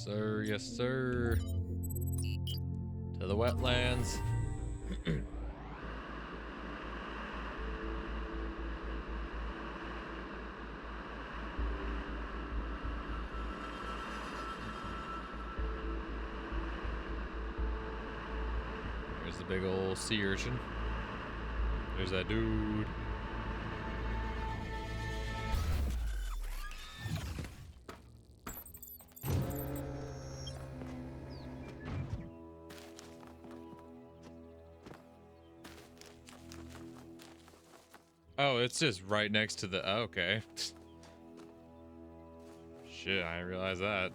sir. Yes, sir. To the wetlands. There's the big old sea urchin. There's that dude. Oh, it's just right next to the... Oh, okay. Shit, I didn't realize that.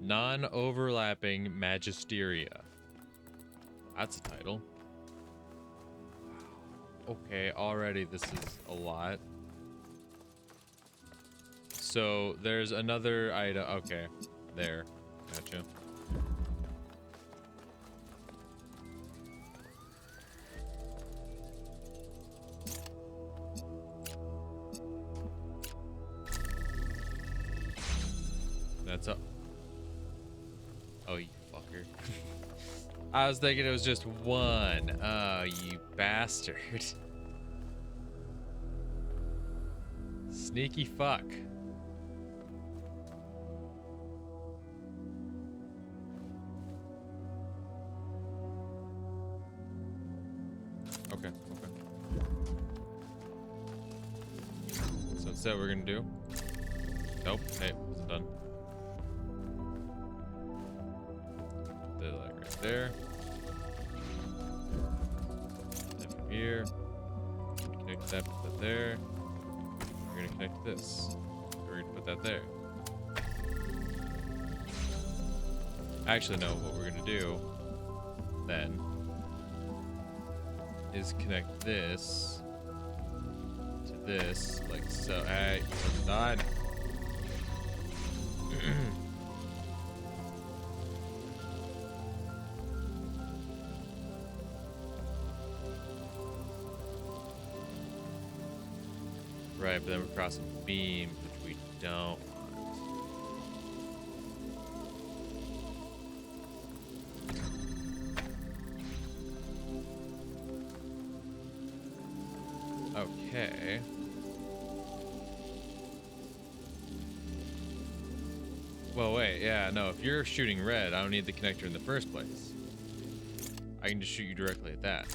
Non-overlapping Magisteria. That's a title. Okay, already this is a lot. So, there's another item. Okay, there. Gotcha. That's up. Oh, you fucker. I was thinking it was just one. Oh, you bastard. Sneaky fuck. Okay, okay. So instead we're gonna do... Nope, hey, wasn't done. Put that like right there. That from here. Connect that, put that there. We're gonna connect this. We're gonna put that there. Actually, no, what we're gonna do then is connect this to this, like so. Hey, it's done. Right, but then we're crossing beams, which we don't want. Okay. Well, wait, yeah, no, if you're shooting red, I don't need the connector in the first place. I can just shoot you directly at that.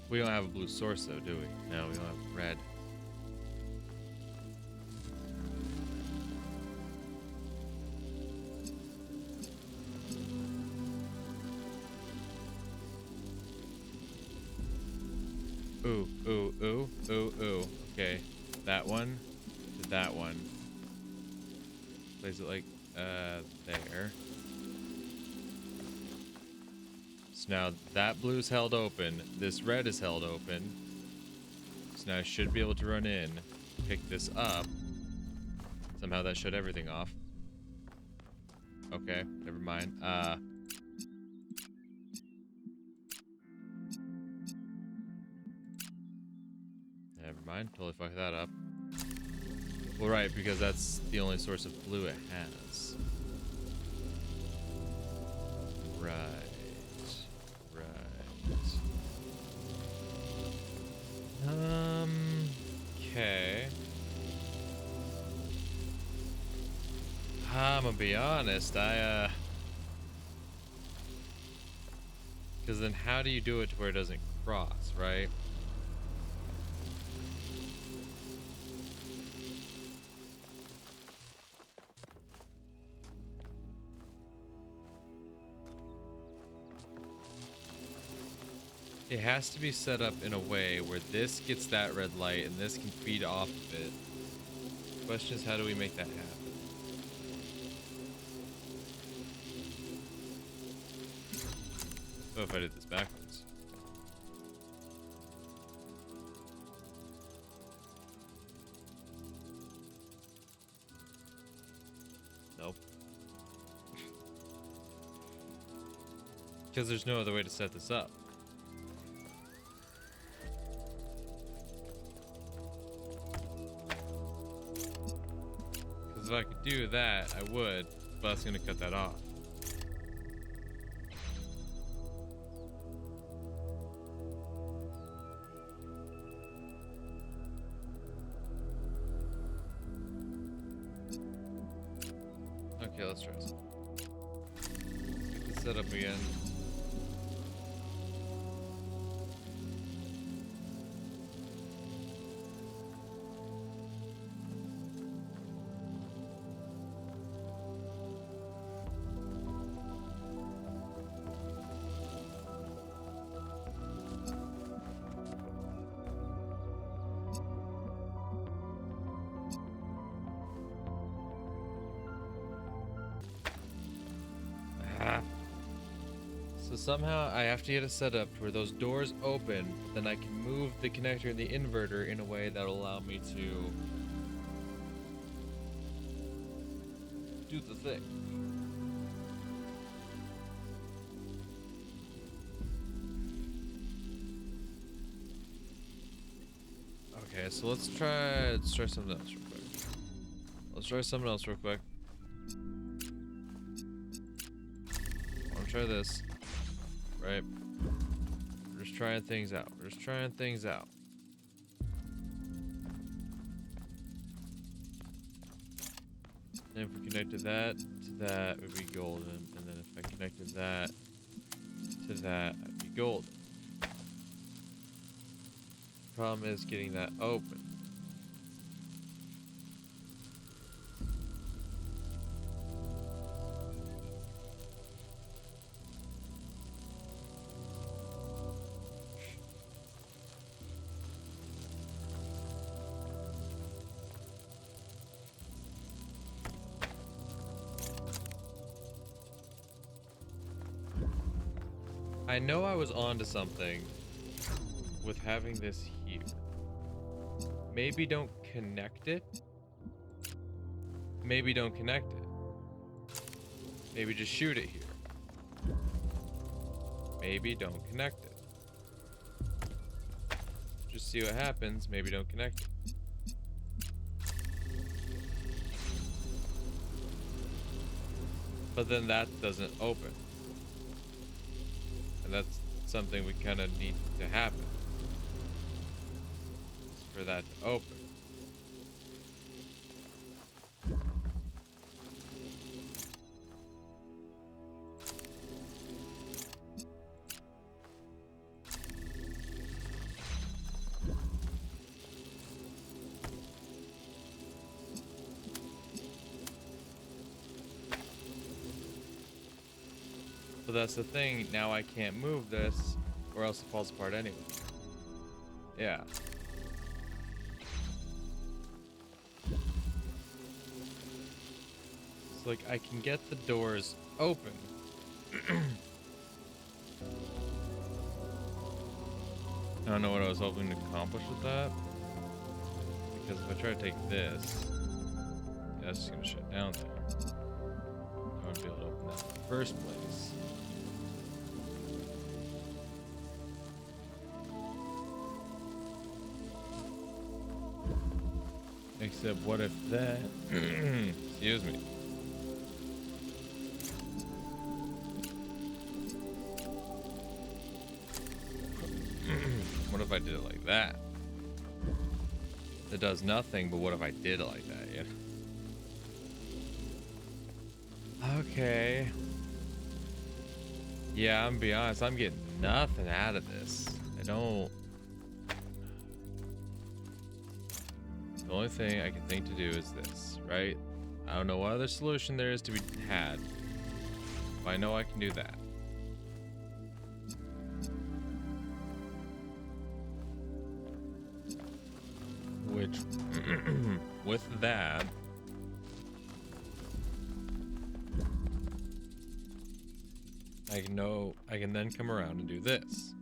We don't have a blue source, though, do we? No, we don't have red. Ooh, ooh, ooh, ooh, ooh. Okay, that one to that one. Place it like, there. So now that blue's held open. This red is held open. So now I should be able to run in, pick this up. Somehow that shut everything off. Okay, never mind. Never mind, totally fucked that up. Well, right, because that's the only source of blue it has. Right. Okay. I'm gonna be honest, because then how do you do it to where it doesn't cross, right? It has to be set up in a way where this gets that red light and this can feed off of it. The question is, how do we make that happen? Oh, if I did this backwards. Nope. Because there's no other way to set this up. Because if I could do that, I would, but that's going to cut that off. Okay, let's try this. Let's get this set up again. So somehow I have to get it set up where those doors open, then I can move the connector and the inverter in a way that will allow me to do the thing. Okay, so let's try something else real quick. Let's try something else real quick. I want to try this. Right? We're just trying things out. We're just trying things out. And if we connected that to that, it would be golden. And then if I connected that to that, it'd be golden. Problem is getting that open. I know I was onto something with having this here. Maybe don't connect it. Maybe don't connect it. Maybe just shoot it here. Maybe don't connect it. Just see what happens. Maybe don't connect it. But then that doesn't open. And that's something we kind of need to happen for that to open. But that's the thing, now I can't move this, or else it falls apart anyway. Yeah. It's like I can get the doors open. I don't know what I was hoping to accomplish with that. Because if I try to take this, yeah, that's just gonna shut down there. I won't be able to open that in the first place. Except what if that... Excuse me. What if I did it like that? It does nothing, but what if I did it like that, yeah? Okay. Yeah, I'm gonna be honest, I'm getting nothing out of this. I don't... The only thing I can think to do is this, right? I don't know what other solution there is to be had. But I know I can do that. Which, with that, I can then come around and do this.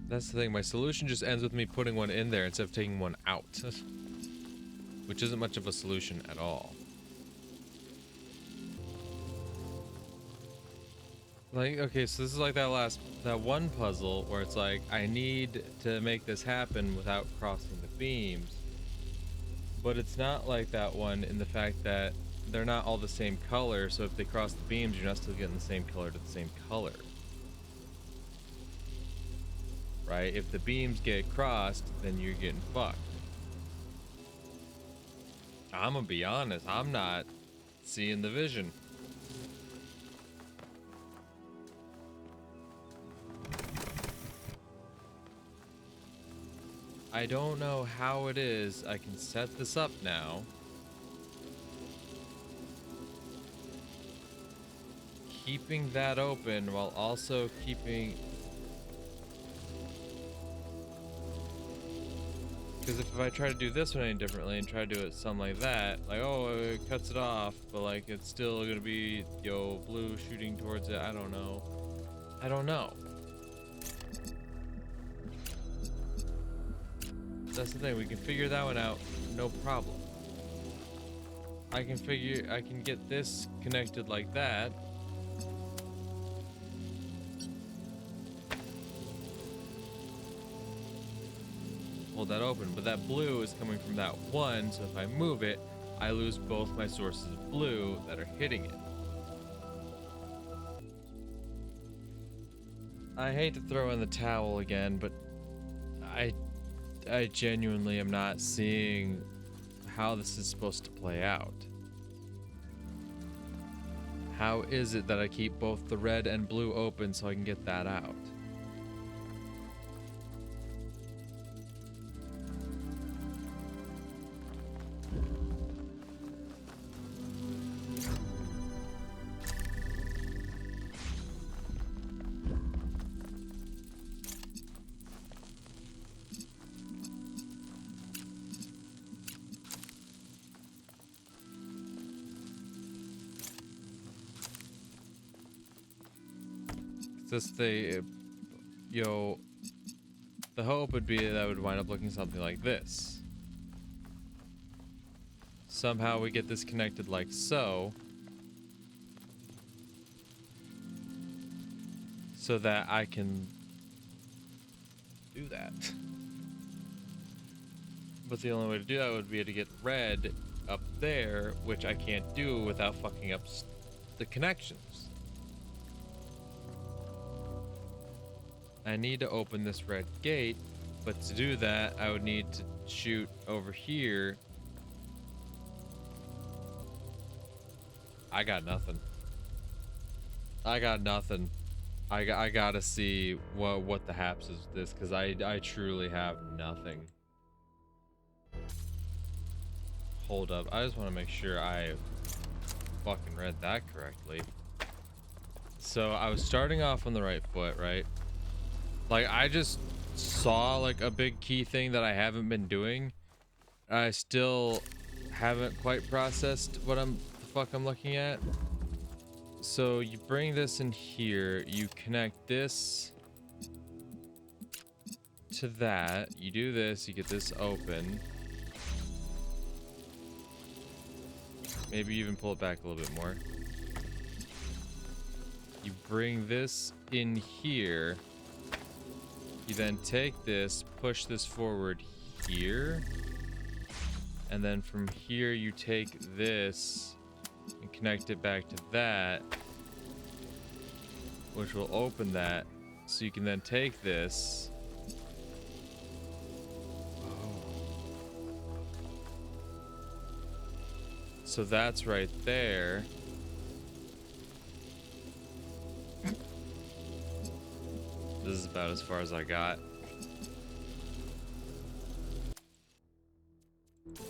That's the thing. My solution just ends with me putting one in there instead of taking one out. Which isn't much of a solution at all. Like, okay, so this is like that one puzzle where it's like, I need to make this happen without crossing the beams. But it's not like that one in the fact that they're not all the same color, so if they cross the beams, you're not still getting the same color to the same color. Right? If the beams get crossed, then you're getting fucked. I'm gonna be honest, I'm not seeing the vision. I don't know how it is I can set this up now. Keeping that open while also keeping... Because if I try to do this one any differently and try to do it something like that, like, oh, it cuts it off, but like it's still gonna be, yo, blue shooting towards it. I don't know. I don't know. That's the thing, we can figure that one out, no problem. I can get this connected like that. Hold that open, but that blue is coming from that one, so if I move it, I lose both my sources of blue that are hitting it. I hate to throw in the towel again, but I genuinely am not seeing how this is supposed to play out. How is it that I keep both the red and blue open so I can get that out? The hope would be that it would wind up looking something like this. Somehow we get this connected like so. So that I can do that. But the only way to do that would be to get red up there, which I can't do without fucking up the connections. I need to open this red gate, but to do that, I would need to shoot over here. I got nothing. I got nothing. I gotta see what the haps is with this, because I truly have nothing. Hold up. I just want to make sure I fucking read that correctly. So I was starting off on the right foot, right? Like, I just saw like a big key thing that I haven't been doing. I still haven't quite processed what the fuck I'm looking at. So you bring this in here, you connect this to that, you do this, you get this open. Maybe even pull it back a little bit more. You bring this in here. You then take this, push this forward here. And then from here you take this and connect it back to that, which will open that. So you can then take this. So that's right there. This is about as far as I got.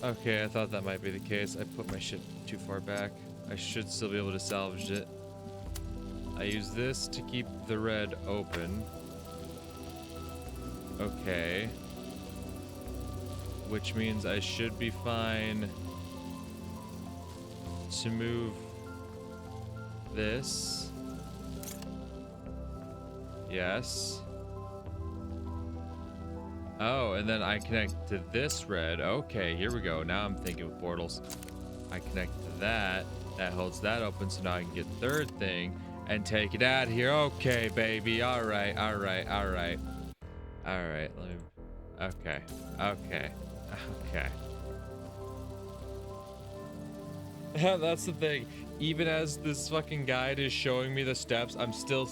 Okay, I thought that might be the case. I put my shit too far back. I should still be able to salvage it. I use this to keep the red open. Okay. Which means I should be fine to move this. Yes. Oh, and then I connect to this red. Okay, here we go. Now I'm thinking with portals. I connect to that. That holds that open, so now I can get third thing and take it out of here. Okay, baby. All right, all right, all right. All right, let me... Okay, okay, okay. That's the thing. Even as this fucking guide is showing me the steps, I'm still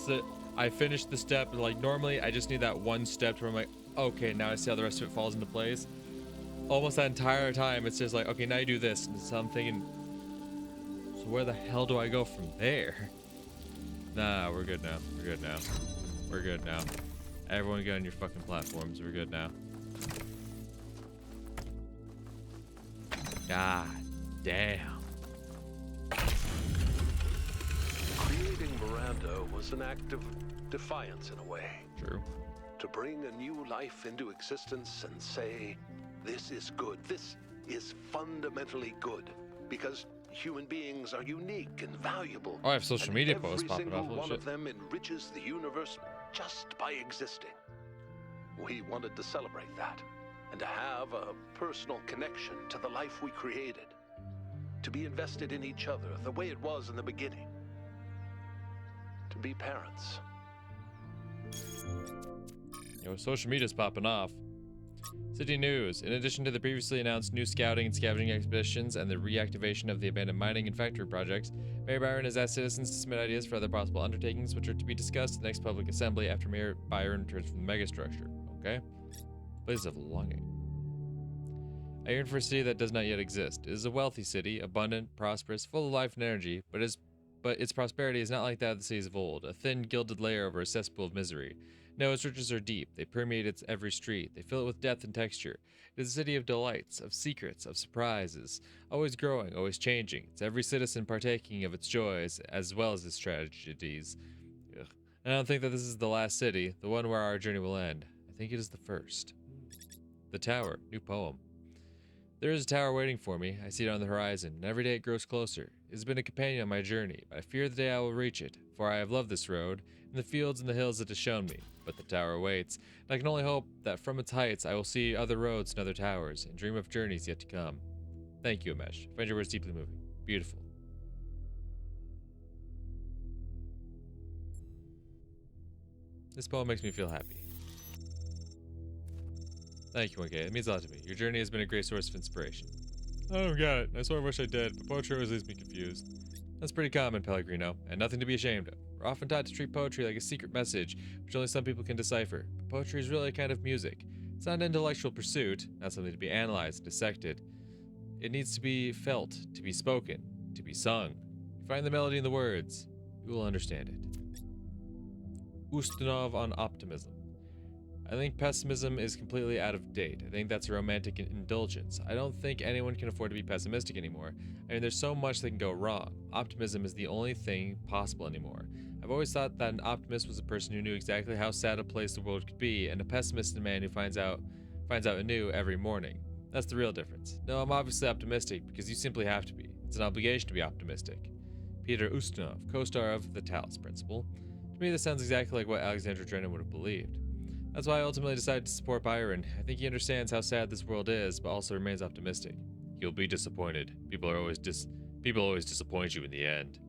I finished the step, and like normally I just need that one step where I'm like, okay, now I see how the rest of it falls into place. Almost that entire time, it's just like, okay, now you do this. And so I'm thinking, so where the hell do I go from there? Nah, we're good now. We're good now. We're good now. Everyone get on your fucking platforms. We're good now. God damn. Creating Miranda was an act of defiance in a way. True. To bring a new life into existence and say, this is good, this is fundamentally good, because human beings are unique and valuable. Oh, I have social media posts popping off. Every single one Shit. of them enriches the universe just by existing. We wanted to celebrate that, and to have a personal connection to the life we created. To be invested in each other the way it was in the beginning. To be parents. Social media's popping off. City news. In addition to the previously announced new scouting and scavenging expeditions and the reactivation of the abandoned mining and factory projects, Mayor Byron has asked citizens to submit ideas for other possible undertakings, which are to be discussed at the next public assembly after Mayor Byron returns from the megastructure. Okay? Place of longing. I yearn for a city that does not yet exist. It is a wealthy city, abundant, prosperous, full of life and energy, but its prosperity is not like that of the cities of old, a thin, gilded layer over a cesspool of misery. No, its riches are deep. They permeate its every street. They fill it with depth and texture. It is a city of delights, of secrets, of surprises, always growing, always changing. It's every citizen partaking of its joys as well as its tragedies. Ugh. I don't think that this is the last city, the one where our journey will end. I think it is the first. The Tower, new poem. There is a tower waiting for me. I see it on the horizon, and every day it grows closer. It has been a companion on my journey, but I fear the day I will reach it, for I have loved this road, and the fields and the hills it has shown me. But the tower waits, and I can only hope that from its heights I will see other roads and other towers, and dream of journeys yet to come. Thank you, Amesh. I find your words deeply moving. Beautiful. This poem makes me feel happy. Thank you, 1K. It means a lot to me. Your journey has been a great source of inspiration. I don't get it. I sort of wish I did, but poetry always leaves me confused. That's pretty common, Pellegrino, and nothing to be ashamed of. We're often taught to treat poetry like a secret message, which only some people can decipher. But poetry is really a kind of music. It's not an intellectual pursuit, not something to be analyzed, dissected. It needs to be felt, to be spoken, to be sung. You find the melody in the words, you will understand it. Ustinov on optimism. I think pessimism is completely out of date. I think that's a romantic indulgence. I don't think anyone can afford to be pessimistic anymore. I mean, there's so much that can go wrong. Optimism is the only thing possible anymore. I've always thought that an optimist was a person who knew exactly how sad a place the world could be, and a pessimist a man who finds out anew every morning. That's the real difference. No, I'm obviously optimistic because you simply have to be. It's an obligation to be optimistic. Peter Ustinov, co-star of The Talos Principle. To me, this sounds exactly like what Alexandra Drennan would have believed. That's why I ultimately decided to support Byron. I think he understands how sad this world is, but also remains optimistic. You'll be disappointed. People always disappoint you in the end.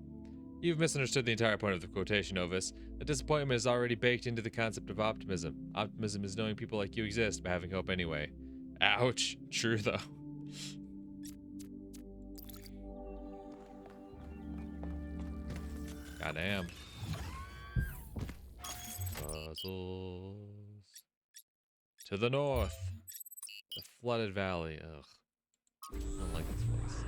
You've misunderstood the entire point of the quotation, Ovis. The disappointment is already baked into the concept of optimism. Optimism is knowing people like you exist, but having hope anyway. Ouch. True, though. Goddamn. Puzzles. To the north. The flooded valley. Ugh. I don't like this place.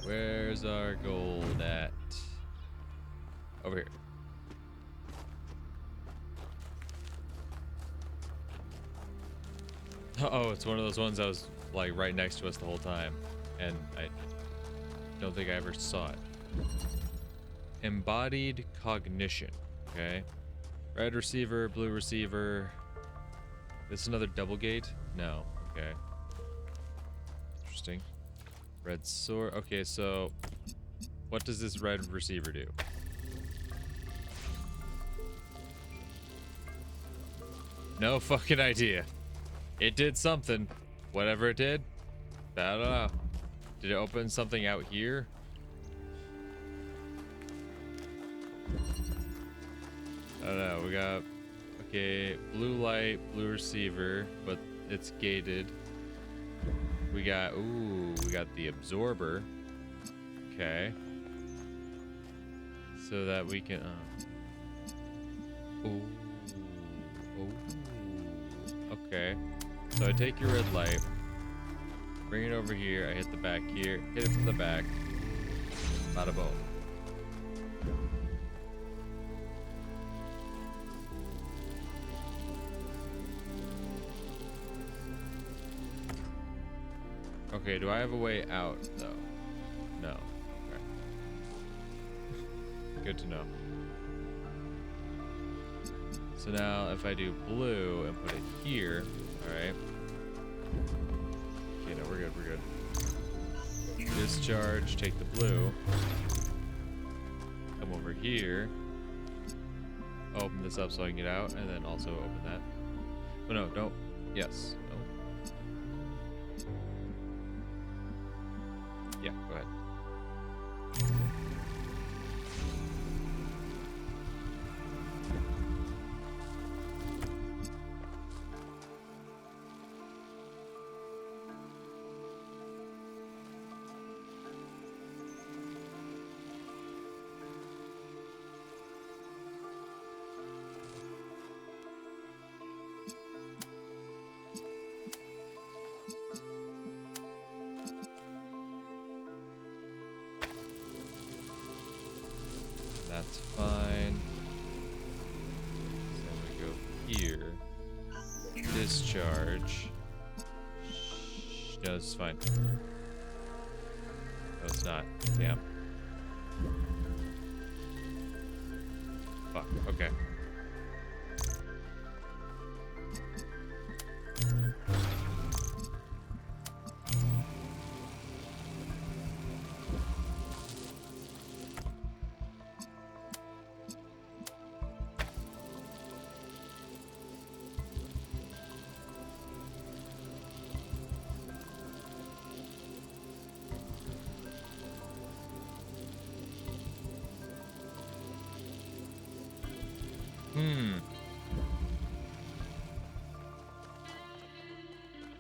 Where's our gold at? Over here. Oh, it's one of those ones that was like right next to us the whole time, and I don't think I ever saw it. Embodied cognition. Okay. Red receiver, blue receiver. This is another double gate? No. Okay. Interesting. Red sword. Okay, so what does this red receiver do? No fucking idea. It did something. Whatever it did, I don't know. Did it open something out here? I don't know. We got, okay, blue light, blue receiver, but it's gated. We got, ooh, we got the absorber. Okay. So that we can, ooh, ooh. Okay. So I take your red light, bring it over here. I hit the back here, hit it from the back. Bada boom. Okay, do I have a way out, though? No. Okay. Good to know. So now, if I do blue and put it here, alright. Okay, no, we're good, we're good. Discharge, take the blue. Come over here. Open this up so I can get out, and then also open that. Oh, no, don't. Yes. Yeah, go ahead. That's fine. So we go here. Discharge. No, this is fine. No, it's not. Damn. Fuck. Okay.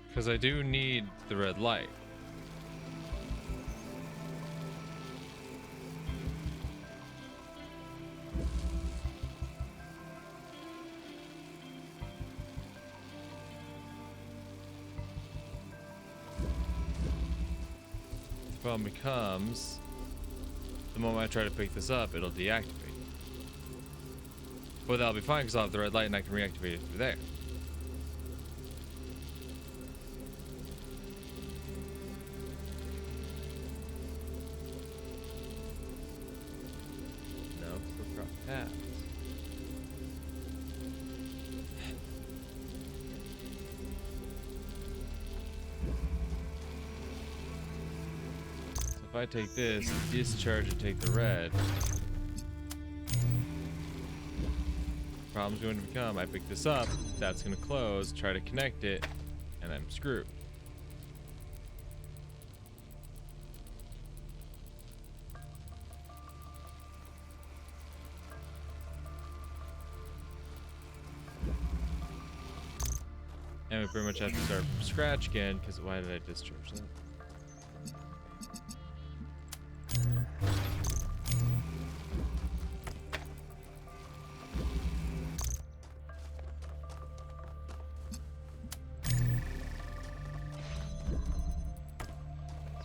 Because I do need the red light. The problem becomes, the moment I try to pick this up, it'll deactivate. But that'll be fine because I'll have the red light and I can reactivate it through there. No, still cross paths. So if I take this, discharge and take the red, problem's going to become, I pick this up, that's going to close, try to connect it, and I'm screwed. And we pretty much have to start from scratch again, because why did I discharge that?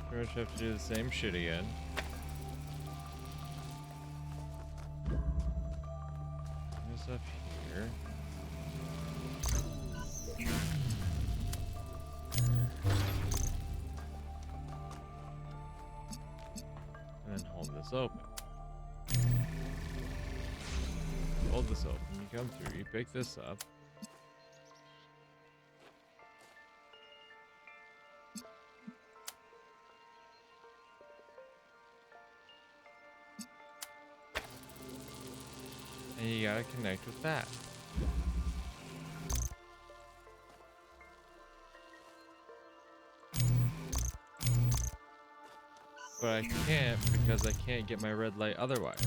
Pretty much have to do the same shit again. This up here. this open. Hold this open. You come through. You pick this up. And you gotta connect with that. But I can't because I can't get my red light otherwise.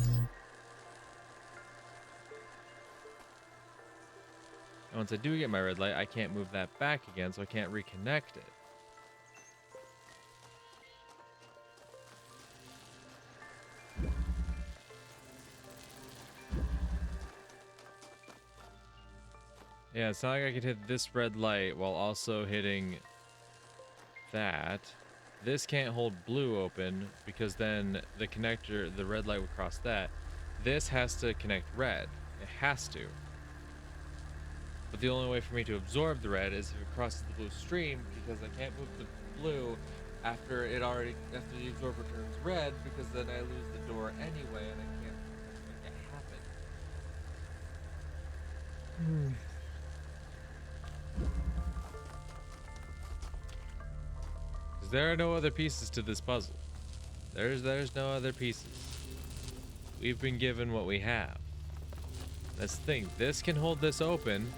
And once I do get my red light, I can't move that back again, so I can't reconnect it. Yeah, it's not like I could hit this red light while also hitting that. This can't hold blue open because then the connector, the red light would cross that. This has to connect red. It has to. But the only way for me to absorb the red is if it crosses the blue stream, because I can't move the blue after the absorber turns red, because then I lose the door anyway and I can't make it happen. Because there are no other pieces to this puzzle. There's no other pieces. We've been given what we have. That's the thing. This can hold this open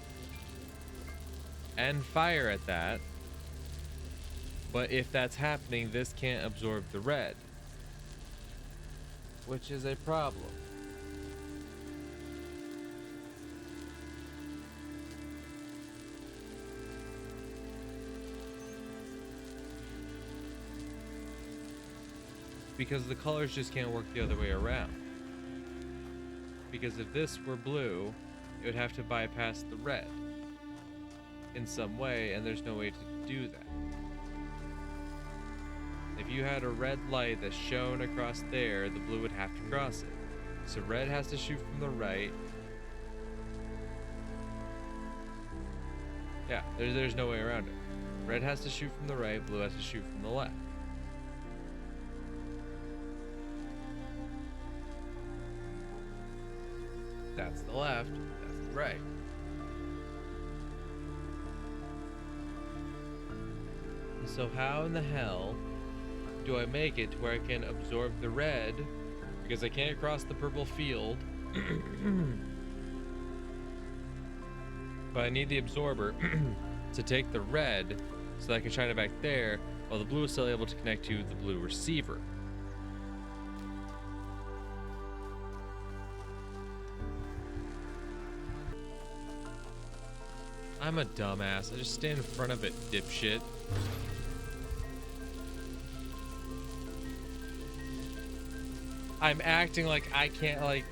and fire at that. But if that's happening, this can't absorb the red, which is a problem. Because the colors just can't work the other way around. Because if this were blue, it would have to bypass the red in some way, and there's no way to do that. If you had a red light that shone across there, the blue would have to cross it. So red has to shoot from the right. Yeah, there's no way around it. Red has to shoot from the right, blue has to shoot from the left. That's the left, that's the right. So how in the hell do I make it to where I can absorb the red? Because I can't cross the purple field. But I need the absorber to take the red so that I can shine it back there, while the blue is still able to connect to the blue receiver. I'm a dumbass. I just stand in front of it, dipshit. I'm acting like I can't, like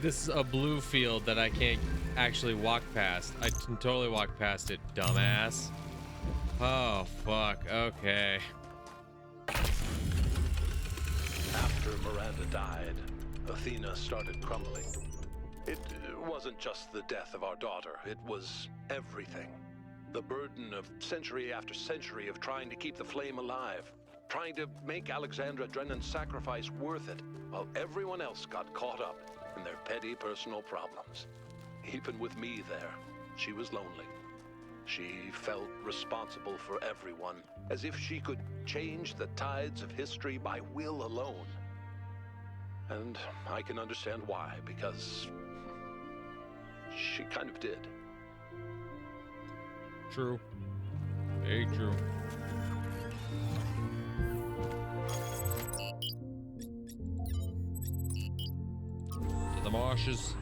this is a blue field that I can't actually walk past. I can totally walk past it, dumbass. Oh, fuck. Okay. After Miranda died, Athena started crumbling. It wasn't just the death of our daughter, it was everything. The burden of century after century of trying to keep the flame alive, trying to make Alexandra Drennan's sacrifice worth it, while everyone else got caught up in their petty personal problems. Even with me there, she was lonely. She felt responsible for everyone, as if she could change the tides of history by will alone. And I can understand why, because she kind of did. True. Very true. To the marshes.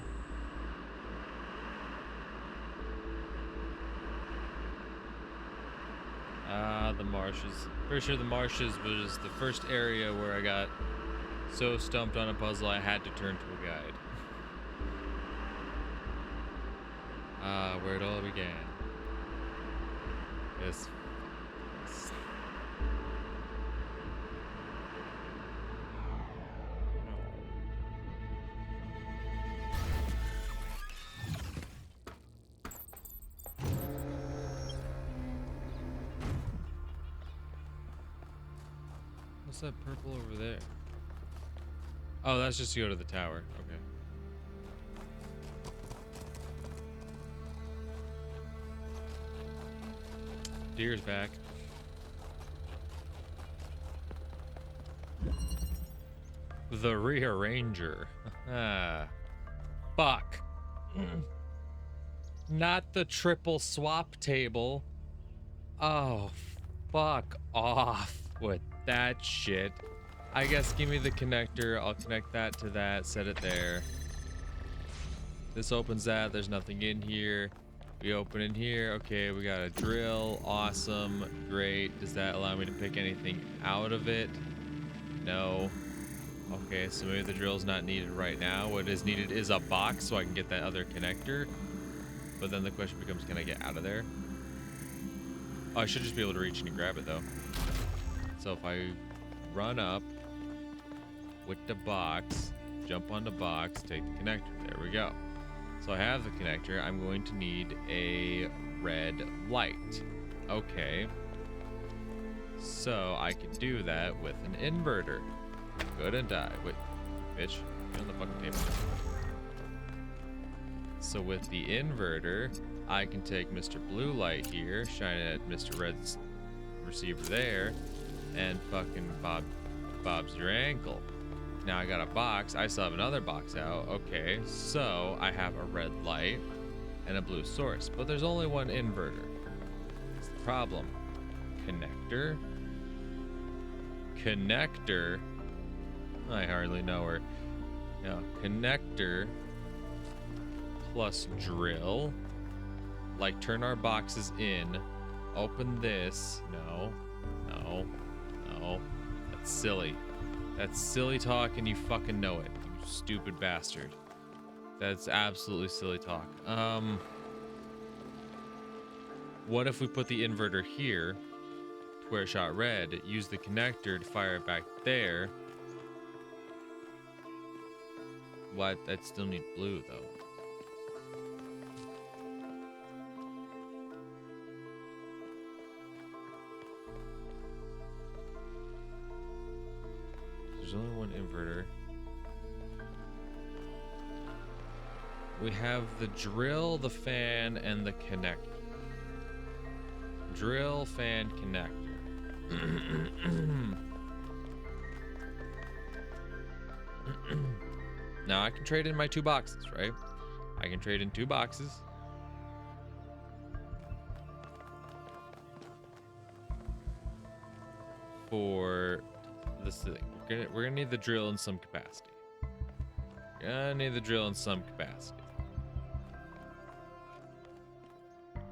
The marshes. Pretty sure the marshes was the first area where I got so stumped on a puzzle I had to turn to a guide. Where it all began. This. What's that purple over there? Oh, that's just to go to the tower. Okay. Deer's back. The rearranger. Ah. Fuck. Not the triple swap table. Oh, fuck off with that shit. I guess give me the connector. I'll connect that to that, set it there. This opens that. There's nothing in here. We open in here. Okay, we got a drill. Awesome. Great. Does that allow me to pick anything out of it? No. Okay, so maybe the drill's not needed right now. What is needed is a box so I can get that other connector. But then the question becomes, can I get out of there? Oh, I should just be able to reach and grab it though. So if I run up with the box, jump on the box, take the connector. There we go. So I have the connector. I'm going to need a red light. Okay. So I can do that with an inverter. Good and die. Wait, bitch. Get on the fucking table. So with the inverter, I can take Mr. Blue Light here, shine it at Mr. Red's receiver there, and fucking Bob's your ankle. Now I got a box. I still have another box out. Okay, so I have a red light and a blue source, but there's only one inverter. That's the problem. Connector. Connector. I hardly know her. No, connector plus drill. Like, turn our boxes in. Open this. No. No. No. That's silly. That's silly talk, and you fucking know it, you stupid bastard. That's absolutely silly talk. What if we put the inverter here to where it shot red, use the connector to fire it back there? What? I'd still need blue, though. There's only one inverter. We have the drill, the fan, and the connector. Drill, fan, connector. Now I can trade in my 2 boxes, right? I can trade in 2 boxes. For this thing. We're gonna need the drill in some capacity. Gonna need the drill in some capacity.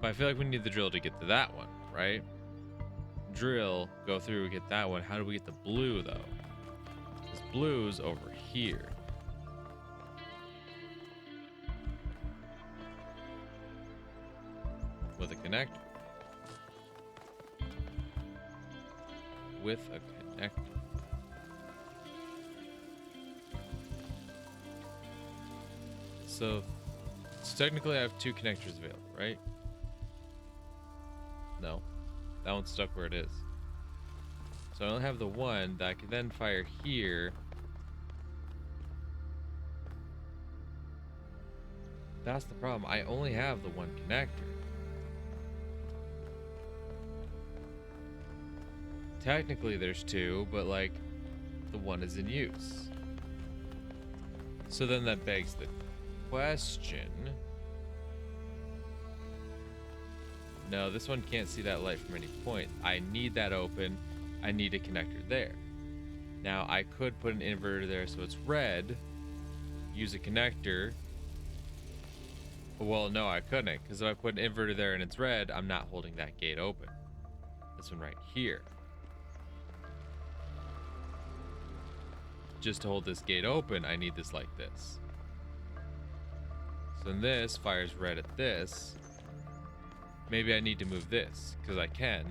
But I feel like we need the drill to get to that one, right? Drill, go through, get that one. How do we get the blue though? Because blue's over here. With a connector. With a connector. So technically I have 2 connectors available, right? No. That one's stuck where it is. So I only have the one that I can then fire here. That's the problem. I only have the one connector. Technically there's 2, but like the one is in use. So then that begs the question. No, this one can't see that light from any point. I need that open. I need a connector there. Now I could put an inverter there so it's red. Use a connector. Well, no, I couldn't, because if I put an inverter there and it's red, I'm not holding that gate open. This one right here. Just to hold this gate open, I need this like this. So then this fires red at this. Maybe I need to move this, because I can,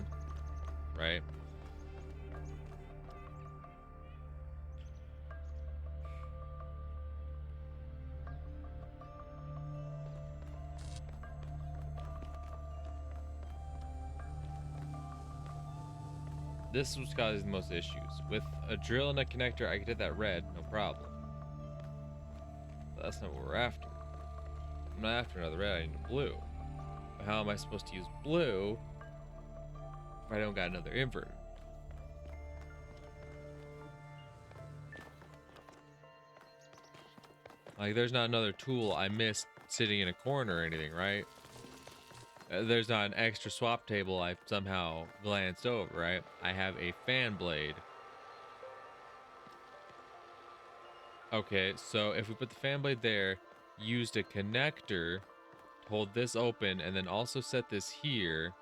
right? This was causing the most issues. With a drill and a connector, I could hit that red, no problem. that's not what we're after. I'm not after another red, I need a blue. But how am I supposed to use blue if I don't got another inverter? Like, there's not another tool I missed sitting in a corner or anything, right? There's not an extra swap table I somehow glanced over, right? I have a fan blade. Okay, so if we put the fan blade there, used a connector to hold this open, and then also set this here.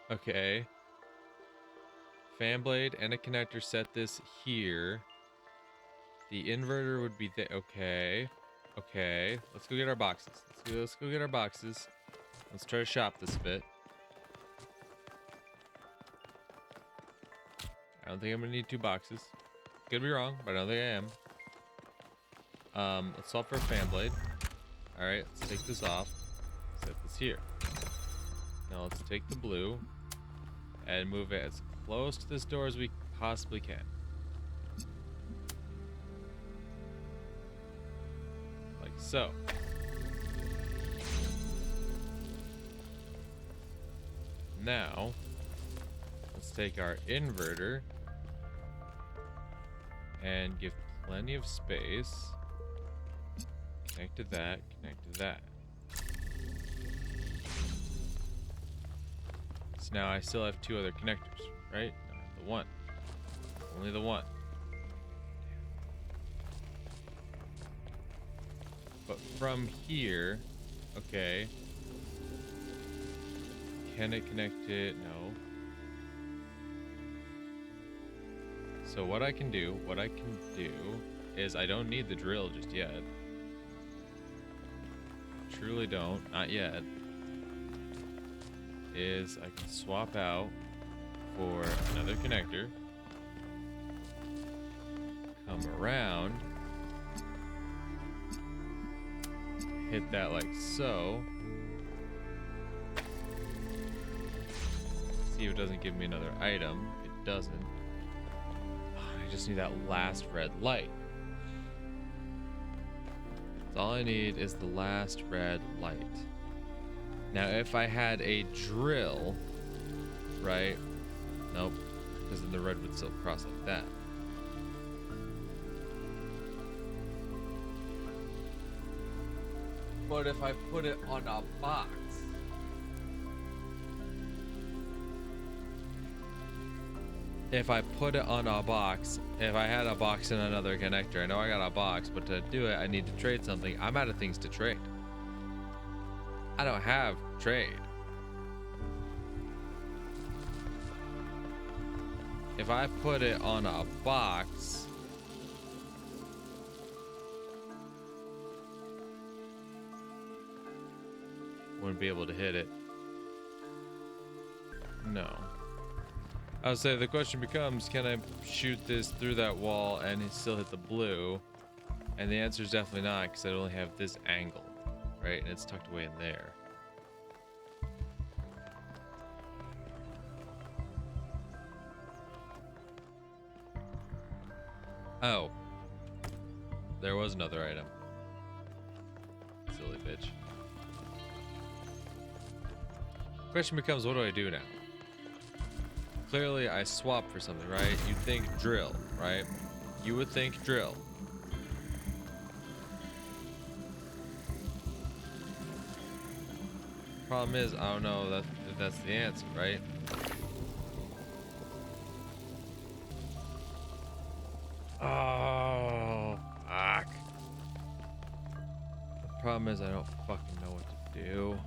Okay. Fan blade and a connector, set this here. The inverter would be there. Okay. Okay. Let's go get our boxes. Let's go get our boxes. Let's try to shop this a bit. I don't think I'm gonna need 2 boxes. Could be wrong, but I don't think I am. Let's solve for a fan blade. Alright, let's take this off. Set this here. Now let's take the blue and move it as close to this door as we possibly can. Like so. Now, let's take our inverter and give plenty of space. Connect to that, connect to that. So now I still have 2 other connectors, right? No, I have the one. Only the one. But from here, okay. Can it connect it? No. So what I can do is I don't need the drill just yet. Truly don't, not yet. Is I can swap out for another connector. Come around. Hit that like so. See if it doesn't give me another item. It doesn't. I just need that last red light. That's all I need is the last red light. Now, if I had a drill, right? Nope, because then the red would still cross like that. But if I put it on a box, if I had a box and another connector, I know I got a box, but to do it, I need to trade something. I'm out of things to trade. I don't have trade. If I put it on a box, wouldn't be able to hit it. No. I would say the question becomes, can I shoot this through that wall and still hit the blue? And the answer is definitely not, because I only have this angle, right? And it's tucked away in there. Oh. There was another item. Silly bitch. Question becomes, what do I do now? Clearly, I swapped for something, right? You'd think drill, right? You would think drill. Problem is, I don't know if that's the answer, right? Oh, fuck. The problem is I don't fucking know what to do.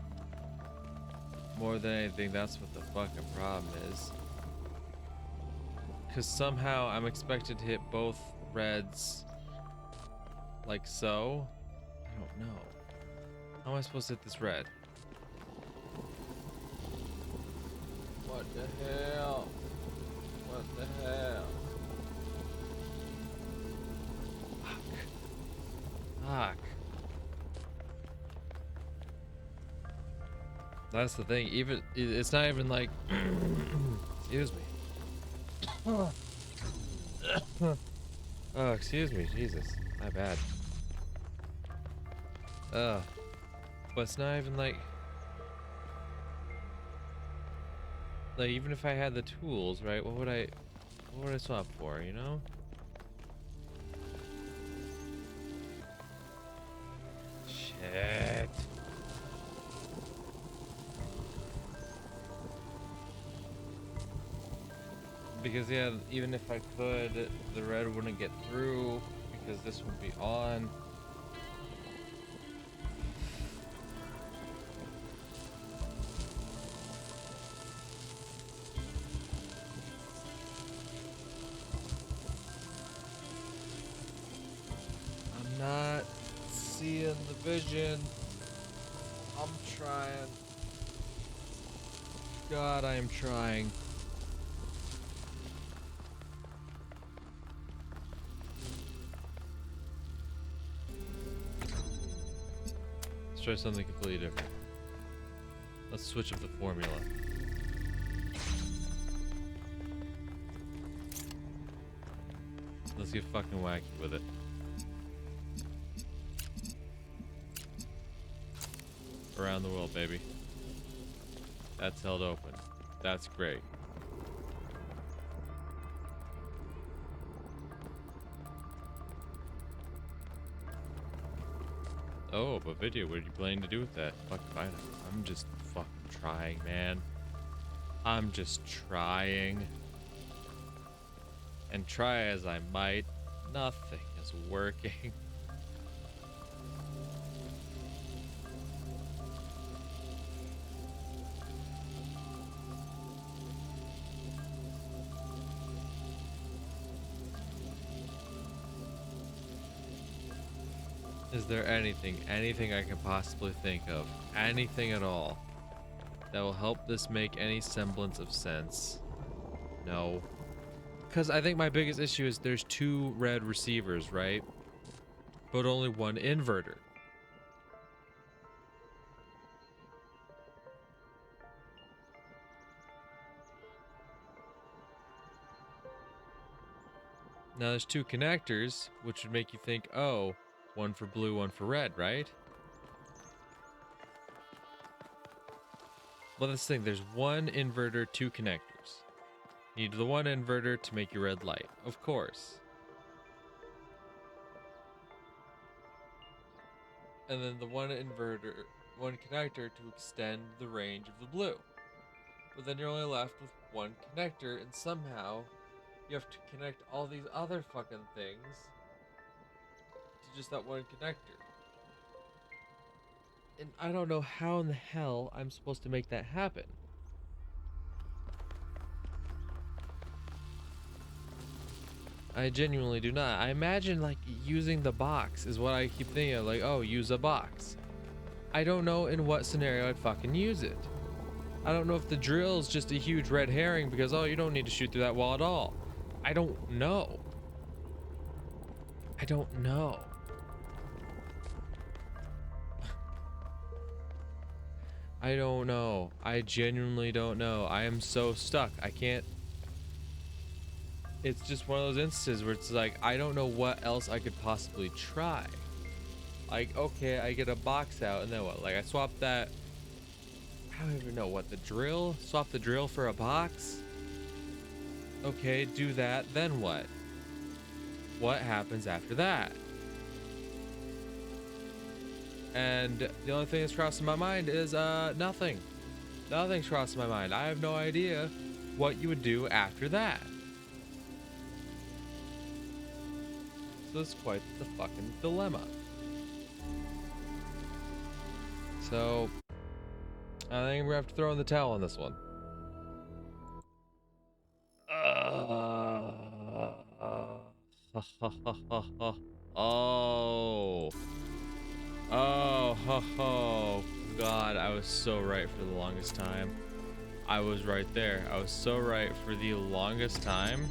More than anything, that's what the fucking problem is. Because somehow I'm expected to hit both reds like so. I don't know. How am I supposed to hit this red? What the hell? What the hell? Fuck. That's the thing. Even it's not even like excuse me. Huh. Oh, excuse me, Jesus. My bad. Ugh. But it's not even like even if I had the tools, right? What would I swap for, you know? Shit. Because yeah, even if I could, the red wouldn't get through because this would be on. I'm not seeing the vision. I'm trying. God, I am trying. Let's try something completely different. Let's switch up the formula. Let's get fucking wacky with it. Around the world, baby. That's held open. That's great. Oh, but Vidya, what are you planning to do with that? Fuck, fine. I'm just fucking trying, man. I'm just trying. And try as I might, nothing is working. Is there anything I can possibly think of, anything at all, that will help this make any semblance of sense? No. Because I think my biggest issue is there's 2 red receivers, right? But only 1 inverter. Now there's 2 connectors, which would make you think, oh, 1 for blue, 1 for red, right? Well, that's the thing. There's 1 inverter, 2 connectors. You need the 1 inverter to make your red light, of course. And then the 1 inverter, 1 connector to extend the range of the blue. But then you're only left with 1 connector, and somehow you have to connect all these other fucking things to just that 1 connector. And I don't know how in the hell I'm supposed to make that happen. I genuinely do not. I imagine like using the box is what I keep thinking of, like, oh, use a box. I don't know in what scenario I'd fucking use it. I don't know if the drill is just a huge red herring because, oh, you don't need to shoot through that wall at all. I don't know. I don't know. I don't know. I genuinely don't know. I am so stuck. I can't. It's just one of those instances where it's like, I don't know what else I could possibly try. Like, okay, I get a box out, and then what? Like, I swap that. I don't even know what, the drill? Swap the drill for a box? Okay, do that, then what? What happens after that? And the only thing that's crossing my mind is nothing. Nothing's crossing my mind. I have no idea what you would do after that. So it's quite the fucking dilemma. So I think we're gonna have to throw in the towel on this one. Oh. Oh, ho, ho. God, I was so right for the longest time. I was right there. I was so right for the longest time.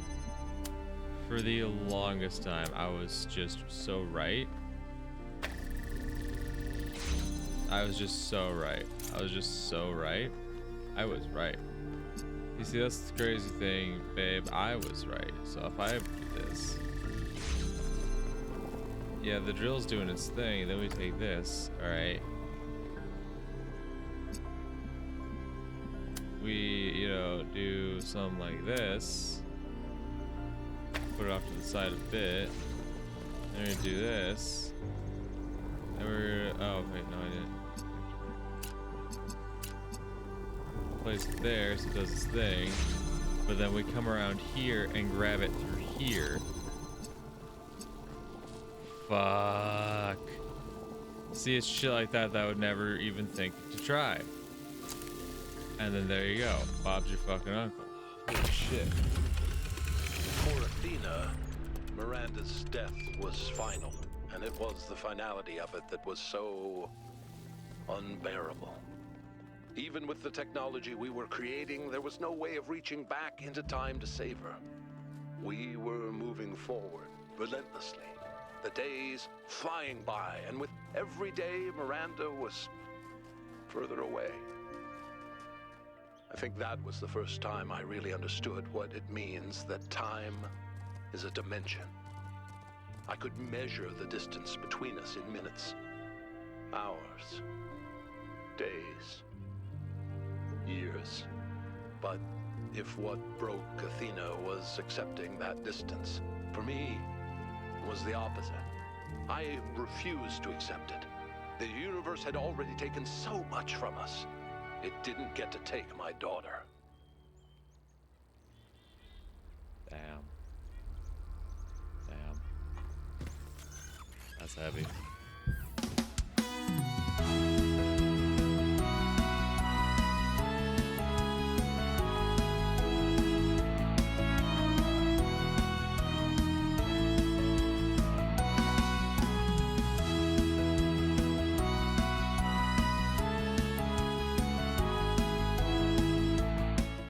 For the longest time, I was just so right. I was just so right. I was just so right. I was right. You see, that's the crazy thing, babe. I was right. So if I do this, yeah, the drill's doing its thing. Then we take this. All right. We, you know, do something like this. Put it off to the side a bit. Then we do this. And we're, oh wait, no, I didn't. Place it there so it does its thing. But then we come around here and grab it through here. Fuck. See, it's shit like that that I would never even think to try. And then there you go. Bob's your fucking uncle. Holy shit. For Athena, Miranda's death was final, and it was the finality of it that was so unbearable. Even with the technology we were creating, there was no way of reaching back into time to save her. We were moving forward, relentlessly. The days flying by, and with every day, Miranda was further away. I think that was the first time I really understood what it means that time is a dimension. I could measure the distance between us in minutes, hours, days, years. But if what broke Athena was accepting that distance, for me, it was the opposite. I refused to accept it. The universe had already taken so much from us. It didn't get to take my daughter. Damn. Damn. That's heavy.